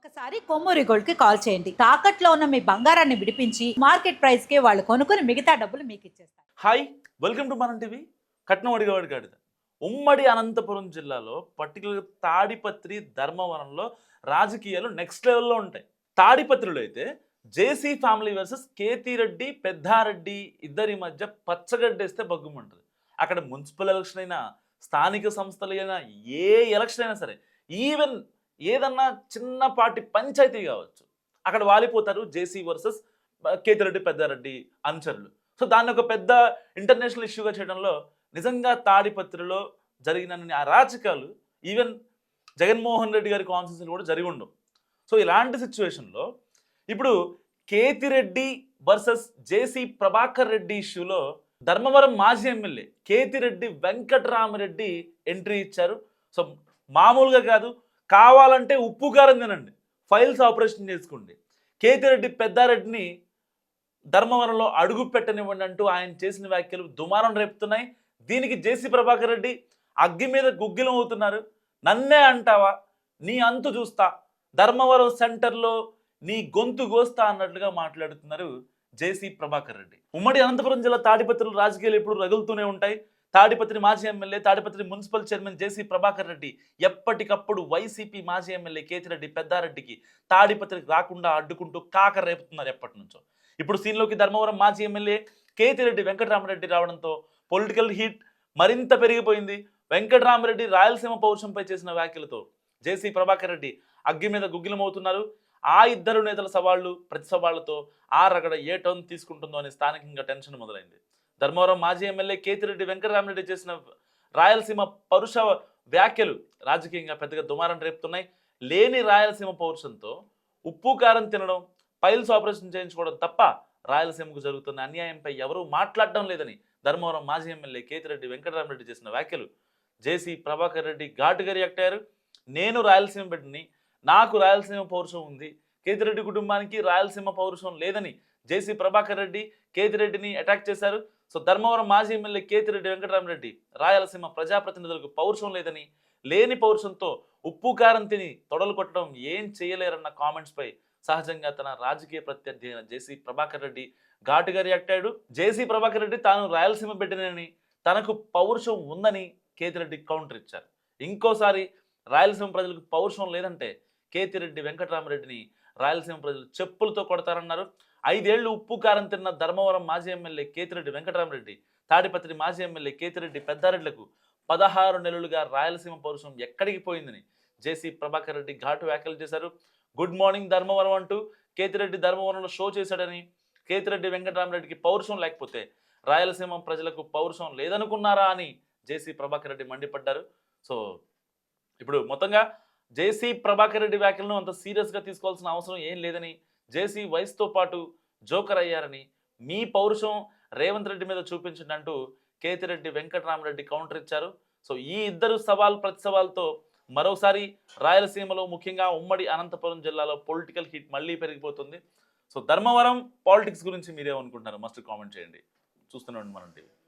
ఒక్కసారి కొమ్మూరి గోల్డ్ కి కాల్ చేయండి. తాకట్లో ఉన్న మీ బంగారాన్ని విడిపించి మార్కెట్ ప్రైస్ కి వాళ్ళు కొనుక్కుని మిగతా డబ్బులు మీకు ఇచ్చేస్తారు. హాయ్, వెల్కమ్ టు మనం టీవీ. కట్నం అడిగేవాడి గాడిద. ఉమ్మడి అనంతపురం జిల్లాలో పర్టికులర్గా తాడిపత్రి ధర్మవరంలో రాజకీయాలు నెక్స్ట్ లెవెల్లో ఉంటాయి. తాడిపత్రిలో అయితే జేసీ ఫ్యామిలీ వర్సెస్ కేతిరెడ్డి పెద్దారెడ్డి ఇద్దరి మధ్య పచ్చగడ్డేస్తే బగ్గుమంటుంది. అక్కడ మున్సిపల్ ఎలక్షన్ అయినా స్థానిక సంస్థలు అయినా ఏ ఎలక్షన్ అయినా సరే, ఈవెన్ ఏదన్నా చిన్నపాటి పంచాయతీ కావచ్చు, అక్కడ వాలిపోతారు జేసీ వర్సెస్ కేతిరెడ్డి పెద్దారెడ్డి అనుచరులు. సో దాన్ని ఒక పెద్ద ఇంటర్నేషనల్ ఇష్యూగా చేయడంలో నిజంగా తాడిపత్రిలో జరిగిన అరాచకాలు ఈవెన్ జగన్మోహన్ రెడ్డి గారి కాన్స్టిట్యూన్సీలో కూడా జరిగి ఉండవు. సో ఇలాంటి సిచ్యువేషన్లో ఇప్పుడు కేతిరెడ్డి వర్సెస్ జేసీ ప్రభాకర్ రెడ్డి ఇష్యూలో ధర్మవరం మాజీ ఎమ్మెల్యే కేతిరెడ్డి వెంకటరామరెడ్డి ఎంట్రీ ఇచ్చారు. సో మామూలుగా కాదు, కావాలంటే ఉప్పు కారం తినండి, ఫైల్స్ ఆపరేషన్ చేసుకోండి, కేతిరెడ్డి పెద్దారెడ్డిని ధర్మవరంలో అడుగు పెట్టనివ్వండి అంటూ ఆయన చేసిన వ్యాఖ్యలు దుమారం రేపుతున్నాయి. దీనికి జేసీ ప్రభాకర్ రెడ్డి అగ్గి మీద గుగ్గిలం అవుతున్నారు. నన్నే అంటావా, నీ అంతు చూస్తా, ధర్మవరం సెంటర్లో నీ గొంతు గోస్తా అన్నట్లుగా మాట్లాడుతున్నారు జేసీ ప్రభాకర్ రెడ్డి. ఉమ్మడి అనంతపురం జిల్లా తాడిపత్రులు రాజకీయాలు ఎప్పుడు రగులుతూనే ఉంటాయి. తాడిపత్రి మాజీ ఎమ్మెల్యే తాడిపత్రి మున్సిపల్ చైర్మన్ జేసీ ప్రభాకర్ రెడ్డి ఎప్పటికప్పుడు వైసీపీ మాజీ ఎమ్మెల్యే కేతిరెడ్డి పెద్దారెడ్డికి తాడిపత్రికి రాకుండా అడ్డుకుంటూ కాక రేపుతున్నారు ఎప్పటి నుంచో. ఇప్పుడు సీన్లోకి ధర్మవరం మాజీ ఎమ్మెల్యే కేతిరెడ్డి వెంకటరామరెడ్డి రావడంతో పొలిటికల్ హీట్ మరింత పెరిగిపోయింది. వెంకటరామరెడ్డి రాయలసీమ పౌరుషంపై చేసిన వ్యాఖ్యలతో జేసీ ప్రభాకర్ రెడ్డి అగ్గి మీద గుగ్గిలమవుతున్నారు. ఆ ఇద్దరు నేతల సవాళ్లు ప్రతి సవాళ్లతో ఆ రగడ ఏ టర్న్ తీసుకుంటుందో అని స్థానికంగా టెన్షన్ మొదలైంది. ధర్మవరం మాజీ ఎమ్మెల్యే కేతిరెడ్డి వెంకటరామరెడ్డి చేసిన రాయలసీమ పౌరుష వ్యాఖ్యలు రాజకీయంగా పెద్దగా దుమారం రేపుతున్నాయి. లేని రాయలసీమ పౌరుషంతో ఉప్పు కారం తినడం, ఫైల్స్ ఆపరేషన్ చేయించుకోవడం తప్ప రాయలసీమకు జరుగుతున్న అన్యాయంపై ఎవరూ మాట్లాడడం లేదని ధర్మవరం మాజీ ఎమ్మెల్యే కేతిరెడ్డి వెంకటరామరెడ్డి చేసిన వ్యాఖ్యలు జేసీ ప్రభాకర్ రెడ్డి ఘాటుగా రియాక్ట్ అయ్యారు. నేను రాయలసీమ బిడ్డని, నాకు రాయలసీమ పౌరుషం ఉంది, కేతిరెడ్డి కుటుంబానికి రాయలసీమ పౌరుషం లేదని జేసీ ప్రభాకర్ రెడ్డి కేతిరెడ్డిని అటాక్ చేశారు. సో ధర్మవరం మాజీ ఎమ్మెల్యే కేతిరెడ్డి వెంకటరామరెడ్డి రాయలసీమ ప్రజాప్రతినిధులకు పౌరుషం లేదని, లేని పౌరుషంతో ఉప్పు కారం తిని తొడలు కొట్టడం ఏం చేయలేరన్న కామెంట్స్పై సహజంగా తన రాజకీయ ప్రత్యర్థి అయిన జేసీ ప్రభాకర్ రెడ్డి ఘాటుగా రియాక్ట్ అయ్యాడు. జేసీ ప్రభాకర్ రెడ్డి తాను రాయలసీమ బిడ్డనని, తనకు పౌరుషం ఉందని కేతిరెడ్డి కౌంటర్ ఇచ్చారు. ఇంకోసారి రాయలసీమ ప్రజలకు పౌరుషం లేదంటే కేతిరెడ్డి వెంకటరామరెడ్డిని రాయలసీమ ప్రజలు చెప్పులతో కొడతారన్నారు. 5 ఏళ్లు ఉప్పు కారం తిన్న ధర్మవరం మాజీ ఎమ్మెల్యే కేతిరెడ్డి వెంకటరామరెడ్డి, తాడిపత్రి మాజీ ఎమ్మెల్యే కేతిరెడ్డి పెద్దారెడ్డిలకు 16 నెలలుగా రాయలసీమ పౌరుషం ఎక్కడికి పోయిందని జేసీ ప్రభాకర్ రెడ్డి ఘాటు వ్యాఖ్యలు చేశారు. గుడ్ మార్నింగ్ ధర్మవరం అంటూ కేతిరెడ్డి ధర్మవరంలో షో చేశాడని, కేతిరెడ్డి వెంకటరామరెడ్డికి పౌరుషం లేకపోతే రాయలసీమ ప్రజలకు పౌరుషం లేదనుకున్నారా అని జేసీ ప్రభాకర్ రెడ్డి మండిపడ్డారు. సో ఇప్పుడు మొత్తంగా జేసీ ప్రభాకర్ రెడ్డి వ్యాఖ్యలను అంత సీరియస్గా తీసుకోవాల్సిన అవసరం ఏం లేదని, జేసీ వయసుతో పాటు జోకర్ అయ్యారని, మీ పౌరుషం రేవంత్ రెడ్డి మీద చూపించండి అంటూ కేతిరెడ్డి వెంకటరామరెడ్డి కౌంటర్ ఇచ్చారు. సో ఈ ఇద్దరు సవాల్ ప్రతి సవాల్తో మరోసారి రాయలసీమలో ముఖ్యంగా ఉమ్మడి అనంతపురం జిల్లాలో పొలిటికల్ హీట్ మళ్ళీ పెరిగిపోతుంది. సో ధర్మవరం పాలిటిక్స్ గురించి మీరేమనుకుంటున్నారు? మస్ట్ కామెంట్ చేయండి. చూస్తున్నాండి మనం టీవీ.